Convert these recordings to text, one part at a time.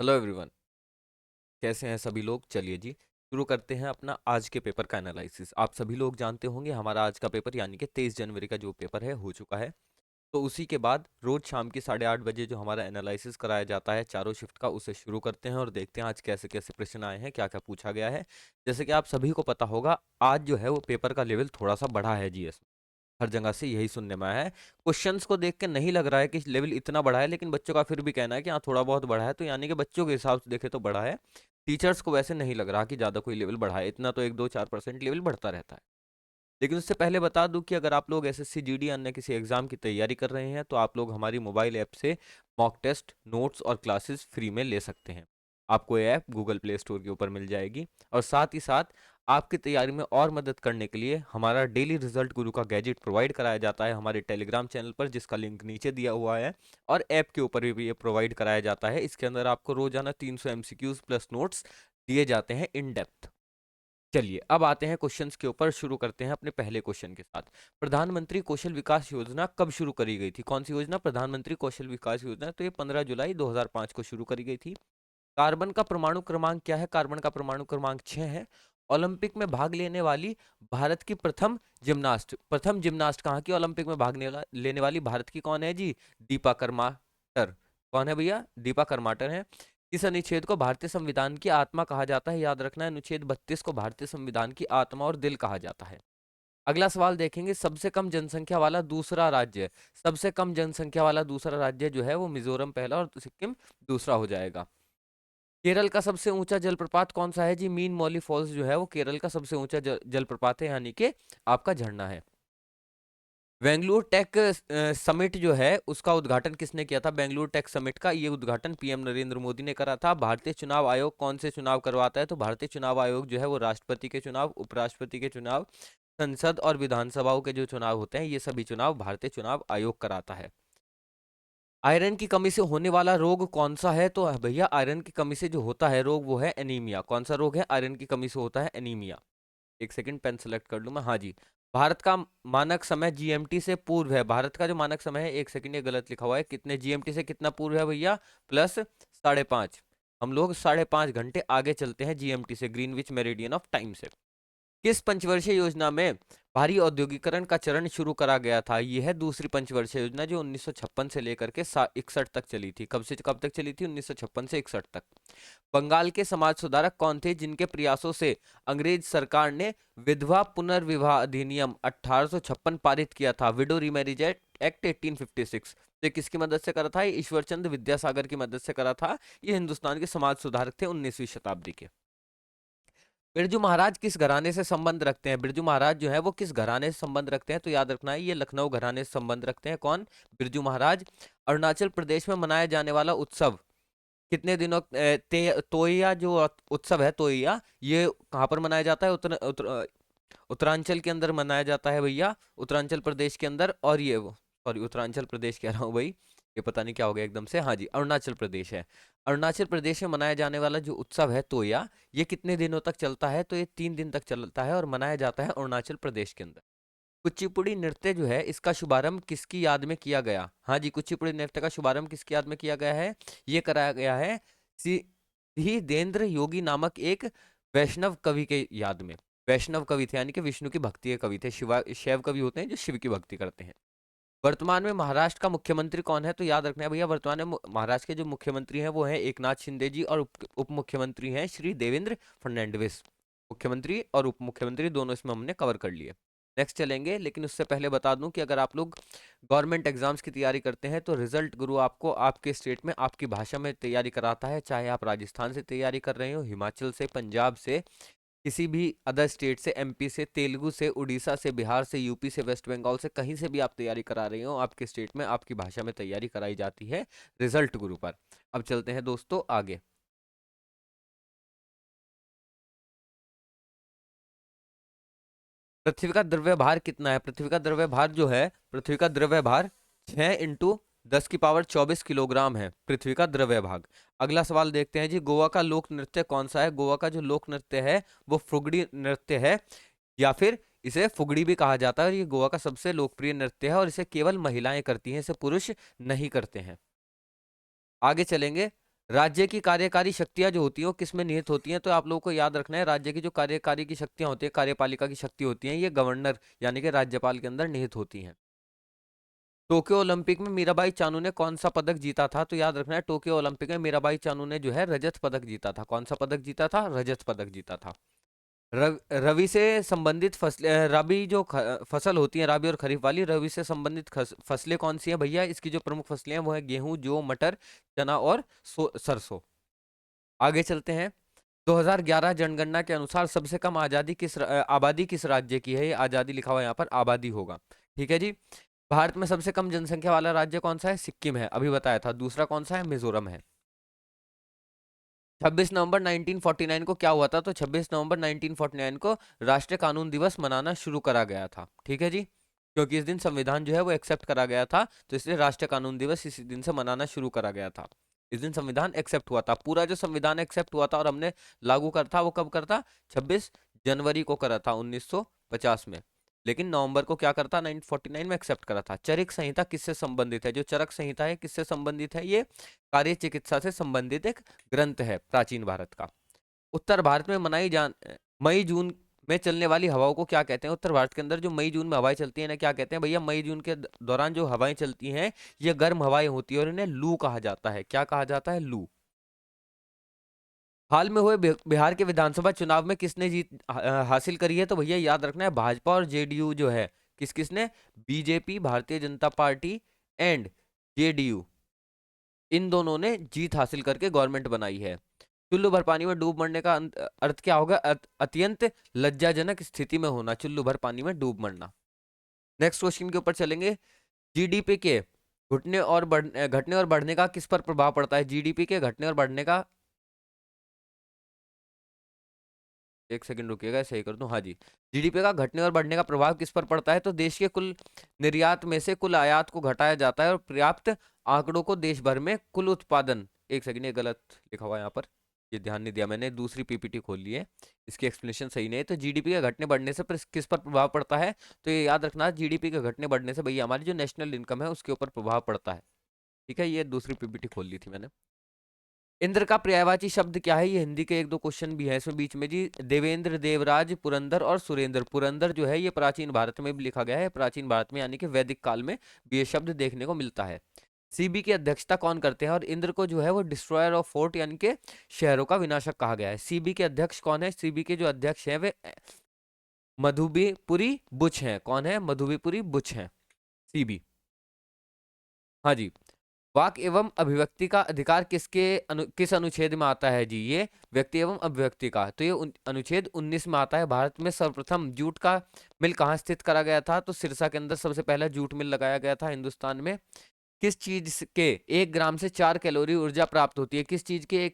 Hello everyone. कैसे हैं सभी लोग? चलिए जी, शुरू करते हैं अपना आज के पेपर का एनालिसिस। आप सभी लोग जानते होंगे हमारा आज का पेपर यानी कि 23 जनवरी का जो पेपर है हो चुका है। तो उसी के बाद रोज शाम की 8:30 बजे जो हमारा एनालिसिस कराया जाता है चारों शिफ्ट का, उसे शुरू करते हैं और देखते हैं आज कैसे कैसे प्रश्न आए हैं, क्या क्या पूछा गया है। जैसे कि आप सभी को पता होगा, आज जो है वो पेपर का लेवल थोड़ा सा बढ़ा है जीएस। हर जगह से यही सुनने में आया है। क्वेश्चंस को देख के नहीं लग रहा है कि लेवल इतना बढ़ा है, लेकिन बच्चों का फिर भी कहना है कि हाँ थोड़ा बहुत बढ़ा है, तो यानी कि बच्चों के हिसाब से देखे तो बढ़ा है। टीचर्स को वैसे नहीं लग रहा कि ज़्यादा कोई लेवल बढ़ा है, इतना तो 1-2-4% लेवल बढ़ता रहता है। लेकिन उससे पहले बता दूं कि अगर आप लोग एसएससी जीडी अन्य किसी एग्जाम की तैयारी कर रहे हैं तो आप लोग हमारी मोबाइल ऐप से मॉक टेस्ट, नोट्स और क्लासेस फ्री में ले सकते हैं। आपको ये ऐप गूगल प्ले स्टोर के ऊपर मिल जाएगी। और साथ ही साथ आपकी तैयारी में और मदद करने के लिए हमारा डेली रिजल्ट गुरु का गैजेट प्रोवाइड कराया जाता है हमारे टेलीग्राम चैनल पर, जिसका लिंक नीचे दिया हुआ है। और ऐप के ऊपर भी ये प्रोवाइड कराया जाता है। इसके अंदर आपको रोजाना 300 एमसीक्यूज प्लस नोट्स दिए जाते हैं इन डेप्थ। चलिए अब आते हैं क्वेश्चंस के ऊपर। शुरू करते हैं अपने पहले क्वेश्चन के साथ। प्रधानमंत्री कौशल विकास योजना कब शुरू करी गई थी? कौन सी योजना? प्रधानमंत्री कौशल विकास योजना। तो ये 15 जुलाई 2005 को शुरू करी गई थी। कार्बन का परमाणु क्रमांक क्या है? कार्बन का परमाणु क्रमांक 6 है। ओलंपिक में भाग लेने वाली भारत की प्रथम जिम्नास्ट कहाँ की ओलंपिक में लेने वाली भारत की कौन है जी? दीपा कर्माटर। कौन है भैया? दीपा कर्माटर है। इस अनुच्छेद को भारतीय संविधान की आत्मा कहा जाता है। याद रखना है, अनुच्छेद 32 को भारतीय संविधान की आत्मा और दिल कहा जाता है। अगला सवाल देखेंगे, सबसे कम जनसंख्या वाला दूसरा राज्य। सबसे कम जनसंख्या वाला दूसरा राज्य जो है वो मिजोरम पहला और सिक्किम दूसरा हो जाएगा। केरल का सबसे ऊंचा जलप्रपात कौन सा है जी? मीन मौली फॉल्स जो है वो केरल का सबसे ऊंचा जलप्रपात है, यानी कि आपका झरना है। बेंगलुरु टेक समिट जो है उसका उद्घाटन किसने किया था? बेंगलुरु टेक समिट का ये उद्घाटन पीएम नरेंद्र मोदी ने करा था। भारतीय चुनाव आयोग कौन से चुनाव करवाता है? तो भारतीय चुनाव आयोग जो है वो राष्ट्रपति के चुनाव, उपराष्ट्रपति के चुनाव, संसद और विधानसभाओं के जो चुनाव होते हैं ये सभी चुनाव भारतीय चुनाव आयोग कराता है। आयरन की कमी से होने वाला रोग कौन सा है? तो भैया आयरन की कमी से जो होता है रोग वो है एनीमिया। कौन सा रोग है? आयरन की कमी से होता है एनीमिया। एक सेकंड पेन सेलेक्ट कर लूँ मैं। हाँ जी, भारत का मानक समय जीएमटी से पूर्व है। भारत का जो मानक समय है, एक सेकंड ये गलत लिखा हुआ है, कितने जीएमटी से कितना पूर्व है भैया? प्लस 5.5। हम लोग 5.5 घंटे आगे चलते हैं जीएमटी से, ग्रीनविच मेरिडियन ऑफ टाइम से। किस पंचवर्षीय योजना में भारी औद्योगिकरण का चरण शुरू करा गया था? यह है दूसरी पंचवर्षीय योजना जो 1956 से लेकर के 61 तक चली थी। कब से कब तक चली थी? 1956 से 61 तक। बंगाल के समाज सुधारक कौन थे जिनके प्रयासों से अंग्रेज सरकार ने विधवा पुनर्विवाह अधिनियम 1856 पारित किया था? Window remarriage act 1856। तो किसकी मदद से करा था? ये ईश्वरचंद विद्यासागर की मदद से करा था। ये हिंदुस्तान के समाज सुधारक थे 19वीं शताब्दी के। बिरजू महाराज किस घराने से संबंध रखते हैं? बिरजू महाराज जो है वो किस घराने से संबंध रखते हैं? तो याद रखना है, ये लखनऊ घराने से संबंध रखते हैं। कौन? बिरजू महाराज। अरुणाचल प्रदेश में मनाया जाने वाला उत्सव कितने दिनों तोइया जो उत्सव है, तोइया, ये कहाँ पर मनाया जाता है? उत्तरांचल के अंदर मनाया जाता है भैया, उत्तरांचल प्रदेश के अंदर। और ये वो, सॉरी उत्तरांचल प्रदेश कह रहा हूँ भाई, ये पता नहीं क्या हो गया एकदम से। हाँ जी, अरुणाचल प्रदेश है। अरुणाचल प्रदेश में मनाया जाने वाला जो उत्सव है तोया, ये कितने दिनों तक चलता है? तो ये 3 दिन तक चलता है और मनाया जाता है अरुणाचल प्रदेश के अंदर। कुचिपुड़ी नृत्य जो है इसका शुभारंभ किसकी याद में किया गया? हाँ जी, कुचिपुड़ी नृत्य का शुभारंभ किसकी याद में किया गया है? ये कराया गया है देंद्र योगी नामक एक वैष्णव कवि के याद में। वैष्णव कवि थे यानी कि विष्णु की भक्ति के कवि थे। शिवा शैव कवि होते हैं जो शिव की भक्ति करते हैं। वर्तमान में महाराष्ट्र का मुख्यमंत्री कौन है? तो याद रखना है भैया, वर्तमान में महाराष्ट्र के जो मुख्यमंत्री हैं वो हैं एकनाथ शिंदे जी, और उप मुख्यमंत्री हैं श्री देवेंद्र फडणवीस। मुख्यमंत्री और उप मुख्यमंत्री दोनों इसमें हमने कवर कर लिए। नेक्स्ट चलेंगे, लेकिन उससे पहले बता दूं कि अगर आप लोग गवर्नमेंट एग्जाम्स की तैयारी करते हैं तो रिजल्ट गुरु आपको आपके स्टेट में आपकी भाषा में तैयारी कराता है। चाहे आप राजस्थान से तैयारी कर रहे हो, हिमाचल से, पंजाब से, किसी भी अदर स्टेट से, एमपी से, तेलुगु से, उड़ीसा से, बिहार से, यूपी से, वेस्ट बंगाल से, कहीं से भी आप तैयारी करा रहे हो, आपके स्टेट में आपकी भाषा में तैयारी कराई जाती है रिजल्ट गुरु पर। अब चलते हैं दोस्तों आगे। पृथ्वी का द्रव्य भार कितना है? पृथ्वी का द्रव्य भार जो है, पृथ्वी का द्रव्य भार 6 × 10⁻24 किलोग्राम है, पृथ्वी का द्रव्य भाग। अगला सवाल देखते हैं जी, गोवा का लोक नृत्य कौन सा है? गोवा का जो लोक नृत्य है वो फुगड़ी नृत्य है, या फिर इसे फुगड़ी भी कहा जाता है। और ये गोवा का सबसे लोकप्रिय नृत्य है और इसे केवल महिलाएं करती हैं, इसे पुरुष नहीं करते हैं। आगे चलेंगे। राज्य की कार्यकारी शक्तियां जो होती हैं वो किस में निहित होती हैं, तो आप लोगों को याद रखना है राज्य की जो कार्यकारी की शक्तियां होती हैं, कार्यपालिका की शक्ति होती हैं, ये गवर्नर यानी कि राज्यपाल के अंदर निहित होती हैं। टोक्यो ओलंपिक में मीराबाई चानू ने कौन सा पदक जीता था, तो याद रखना है टोक्यो ओलंपिक में मीराबाई चानू ने जो है रजत पदक जीता था। कौन सा पदक जीता था? रजत पदक जीता था। रवि से संबंधित फसलें, रबी जो फसल होती है, रबी और खरीफ वाली, रवि से संबंधित फसलें कौन सी हैं भैया? इसकी जो प्रमुख फसलें हैं वो है गेहूं, जौ, मटर, चना और सरसों। आगे चलते हैं। 2011 जनगणना के अनुसार सबसे कम आबादी किस राज्य की है? ये आजादी लिखा हुआ है यहाँ पर, आबादी होगा। ठीक है जी। भारत में सबसे कम जनसंख्या वाला राज्य कौन सा है? सिक्किम है, अभी बताया था। दूसरा कौन सा है? मिजोरम है। 26 नवंबर 1949 को क्या हुआ था? तो 26 नवंबर 1949 को राष्ट्रीय कानून दिवस मनाना शुरू करा गया था। ठीक है जी, क्योंकि इस दिन संविधान जो है वो एक्सेप्ट करा गया था, तो इसलिए राष्ट्रीय कानून दिवस इस दिन से मनाना शुरू करा गया था। इस दिन संविधान एक्सेप्ट हुआ था। पूरा जो संविधान एक्सेप्ट हुआ था और हमने लागू कर था वो कब कर था? 26 जनवरी को करा था 1950 में। लेकिन नवंबर को क्या करता? 1949 में एक्सेप्ट करा था। चरक संहिता किससे संबंधित है? जो चरक संहिता है किससे संबंधित है? ये कार्य चिकित्सा से संबंधित एक ग्रंथ है प्राचीन भारत का। उत्तर भारत में मई जून में चलने वाली हवाओं को क्या कहते हैं? उत्तर भारत के अंदर जो मई जून में हवाएं चलती हैं ना, क्या कहते हैं भैया? मई जून के दौरान जो हवाएं चलती हैं ये गर्म हवाएं होती है और इन्हें लू कहा जाता है। क्या कहा जाता है? लू। हाल में हुए बिहार के विधानसभा चुनाव में किसने जीत हासिल करी है? तो भैया याद रखना है भाजपा और जेडीयू जो है, किस किसने? BJP, Bharatiya Janata party and JDU, इन दोनों ने जीत हासिल करके गवर्नमेंट बनाई है। चुल्लू भर पानी में डूब मरने का अर्थ क्या होगा? अत्यंत लज्जाजनक स्थिति में होना, चुल्लू भर पानी में डूब मरना। नेक्स्ट क्वेश्चन के ऊपर चलेंगे। जीडीपी के घटने और बढ़ने का किस पर प्रभाव पड़ता है? जीडीपी के घटने और बढ़ने का, एक सेकंड रुकिएगा, सही कर दूं। हाँ जी, जीडीपी का घटने और बढ़ने का प्रभाव किस पर पड़ता है? तो देश के कुल निर्यात में से कुल आयात को घटाया जाता है और पर्याप्त आंकड़ों को देश भर में कुल उत्पादन, एक सेकंड ये गलत लिखा हुआ है यहाँ पर, ये ध्यान नहीं दिया मैंने, दूसरी पीपीटी खोल ली है, इसकी एक्सप्लेनेशन सही नहीं है। तो जीडीपी के घटने बढ़ने से किस पर प्रभाव पड़ता है? तो ये याद रखना, जीडीपी के घटने बढ़ने से भैया हमारी जो नेशनल इनकम है उसके ऊपर प्रभाव पड़ता है। ठीक है, ये दूसरी पीपीटी खोल ली थी मैंने। इंद्र का पर्यायवाची शब्द क्या है? ये हिंदी के एक दो क्वेश्चन भी है इसमें बीच में जी। देवेंद्र, देवराज, पुरंदर और सुरेंद्र। पुरंदर जो है ये प्राचीन भारत में भी लिखा गया है, प्राचीन भारत में यानी कि वैदिक काल में भी ये शब्द देखने को मिलता है। सीबी की अध्यक्षता कौन करते हैं? और इंद्र को जो है वो डिस्ट्रॉयर ऑफ फोर्ट यानी कि शहरों का विनाशक कहा गया है। सीबी के अध्यक्ष कौन है? सीबी के जो अध्यक्ष हैं वे मधुबीपुरी बुच हैं। कौन है? मधुबीपुरी बुच हैं सीबी। हाँ जी। वाक एवं अभिव्यक्ति का अधिकार किस अनुच्छेद में आता है जी? ये व्यक्ति एवं अभिव्यक्ति का, तो ये अनुच्छेद 19 में आता है। भारत में सर्वप्रथम जूट का मिल कहाँ स्थित करा गया था? तो सिरसा के अंदर सबसे पहला जूट मिल लगाया गया था हिंदुस्तान में। किस चीज के 1 ग्राम से 4 कैलोरी ऊर्जा प्राप्त होती है? किस चीज के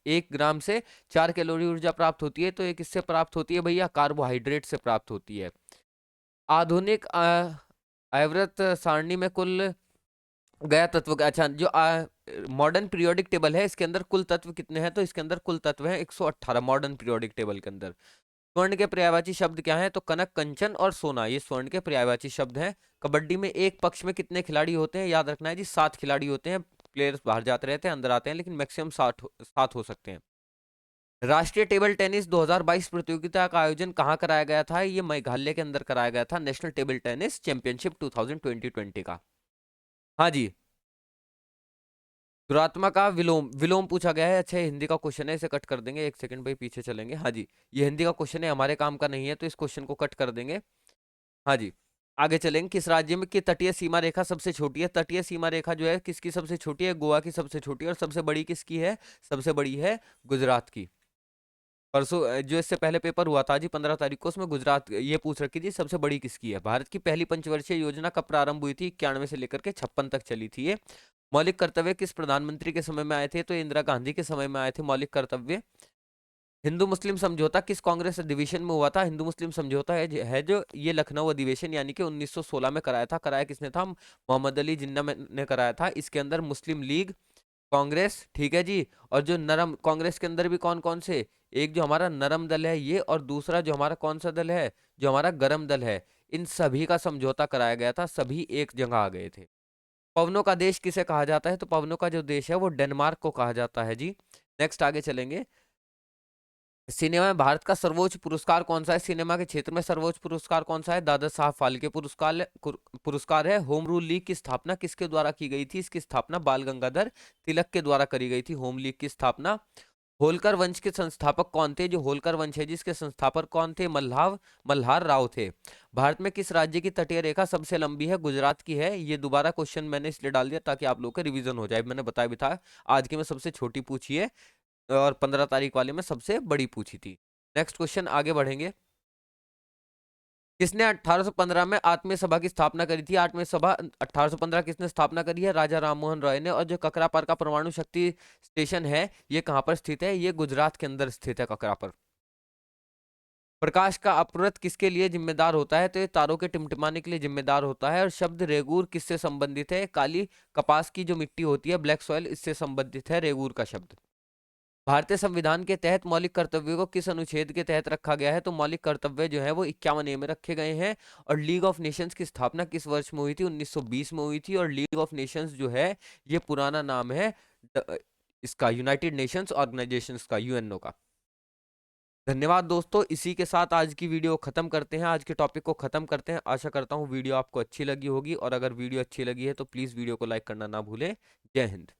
1 ग्राम से 4 कैलोरी ऊर्जा प्राप्त होती है? तो ये किससे प्राप्त होती है भैया? कार्बोहाइड्रेट से प्राप्त होती है। आधुनिक आवर्त सारणी में कुल गया तत्व का, अच्छा जो मॉडर्न पीरियोडिक टेबल है इसके अंदर कुल तत्व कितने हैं? तो इसके अंदर कुल तत्व हैं 118 मॉडर्न पीरियोडिक टेबल के अंदर। स्वर्ण के पर्यायवाची शब्द क्या है? तो कनक, कंचन और सोना, ये स्वर्ण के पर्यायवाची शब्द हैं। कबड्डी में एक पक्ष में कितने खिलाड़ी होते हैं? याद रखना है जी 7 खिलाड़ी होते हैं। प्लेयर्स बाहर जाते रहते हैं, अंदर आते हैं, लेकिन मैक्सिमम 7 हो सकते हैं। राष्ट्रीय टेबल टेनिस 2022 प्रतियोगिता का आयोजन कहाँ कराया गया था? ये मेघालय के अंदर कराया गया था, नेशनल टेबल टेनिस चैंपियनशिप 2020 का। हाँ जी। दुरात्मा का विलोम, विलोम पूछा गया है। अच्छा हिंदी का क्वेश्चन है, इसे कट कर देंगे, एक सेकंड भाई पीछे चलेंगे। हाँ जी, ये हिंदी का क्वेश्चन है, हमारे काम का नहीं है, तो इस क्वेश्चन को कट कर देंगे। हाँ जी, आगे चलेंगे। किस राज्य में की तटीय सीमा रेखा सबसे छोटी है? तटीय सीमा रेखा जो है किसकी सबसे छोटी है? गोवा की सबसे छोटी है। और सबसे बड़ी किसकी है? सबसे बड़ी है गुजरात की। परसों जो इससे पहले पेपर हुआ था जी 15 तारीख को, उसमें गुजरात ये पूछ रखी थी सबसे बड़ी किसकी है। भारत की पहली पंचवर्षीय योजना कब प्रारंभ हुई थी? 91 से लेकर के 56 तक चली थी ये। मौलिक कर्तव्य किस प्रधानमंत्री के समय में आए थे? तो इंदिरा गांधी के समय में आए थे मौलिक कर्तव्य। हिंदू मुस्लिम समझौता किस कांग्रेस अधिवेशन में हुआ था? हिंदू मुस्लिम समझौता है जो ये लखनऊ अधिवेशन यानी कि 1916 में कराया था। कराया किसने था? मोहम्मद अली जिन्ना ने कराया था। इसके अंदर मुस्लिम लीग, कांग्रेस, ठीक है जी, और जो नरम, कांग्रेस के अंदर भी कौन कौन से, एक जो हमारा नरम दल है ये, और दूसरा जो हमारा कौन सा दल है? जो हमारा गरम दल है। इन सभी का समझौता कराया गया था, सभी एक जगह आ गए थे। पवनों का देश किसे कहा जाता है? तो पवनों का जो देश है वो डेनमार्क को कहा जाता है जी। नेक्स्ट आगे चलेंगे। सिनेमा में भारत का सर्वोच्च पुरस्कार कौन सा है? सिनेमा के क्षेत्र में सर्वोच्च पुरस्कार कौन सा है? दादा साहब फाल्के पुरस्कार है। होम रूल लीग की स्थापना किसके द्वारा की गई थी? इसकी स्थापना बाल गंगाधर तिलक के द्वारा करी गई थी, होम लीग की स्थापना। होलकर वंश के संस्थापक कौन थे? जो होलकर वंश है जिसके संस्थापक कौन थे? मल्हार राव थे। भारत में किस राज्य की तटीय रेखा सबसे लंबी है? गुजरात की है। ये दोबारा क्वेश्चन मैंने इसलिए डाल दिया ताकि आप लोगों का रिवीजन हो जाए। मैंने बताया भी था आज की में सबसे छोटी पूछी है और 15 तारीख वाले में सबसे बड़ी पूछी थी। नेक्स्ट क्वेश्चन आगे बढ़ेंगे। किसने 1815 में आत्मीय सभा की स्थापना करी थी? आत्मीय सभा 1815 किसने स्थापना करी है? राजा राममोहन रॉय ने। और जो ककरापर का परमाणु शक्ति स्टेशन है ये कहां पर स्थित है? ये गुजरात के अंदर स्थित है ककरापर। प्रकाश का अपव्रत किसके लिए जिम्मेदार होता है? तो ये तारों के टिमटिमाने के लिए जिम्मेदार होता है। और शब्द रेगूर किससे संबंधित है? काली कपास की जो मिट्टी होती है, ब्लैक सॉइल, इससे संबंधित है रेगूर का शब्द। भारतीय संविधान के तहत मौलिक कर्तव्यों को किस अनुच्छेद के तहत रखा गया है? तो मौलिक कर्तव्य जो है वो 51 में रखे गए हैं। और लीग ऑफ नेशंस की स्थापना किस वर्ष में हुई थी? 1920 में हुई थी। और लीग ऑफ नेशंस जो है ये पुराना नाम है इसका यूनाइटेड नेशंस ऑर्गेनाइजेशंस का, यूएनओ का। धन्यवाद दोस्तों, इसी के साथ आज की वीडियो खत्म करते हैं, आज के टॉपिक को खत्म करते हैं। आशा करता हूँ वीडियो आपको अच्छी लगी होगी और अगर वीडियो अच्छी लगी है तो प्लीज़ वीडियो को लाइक करना ना भूलें। जय हिंद।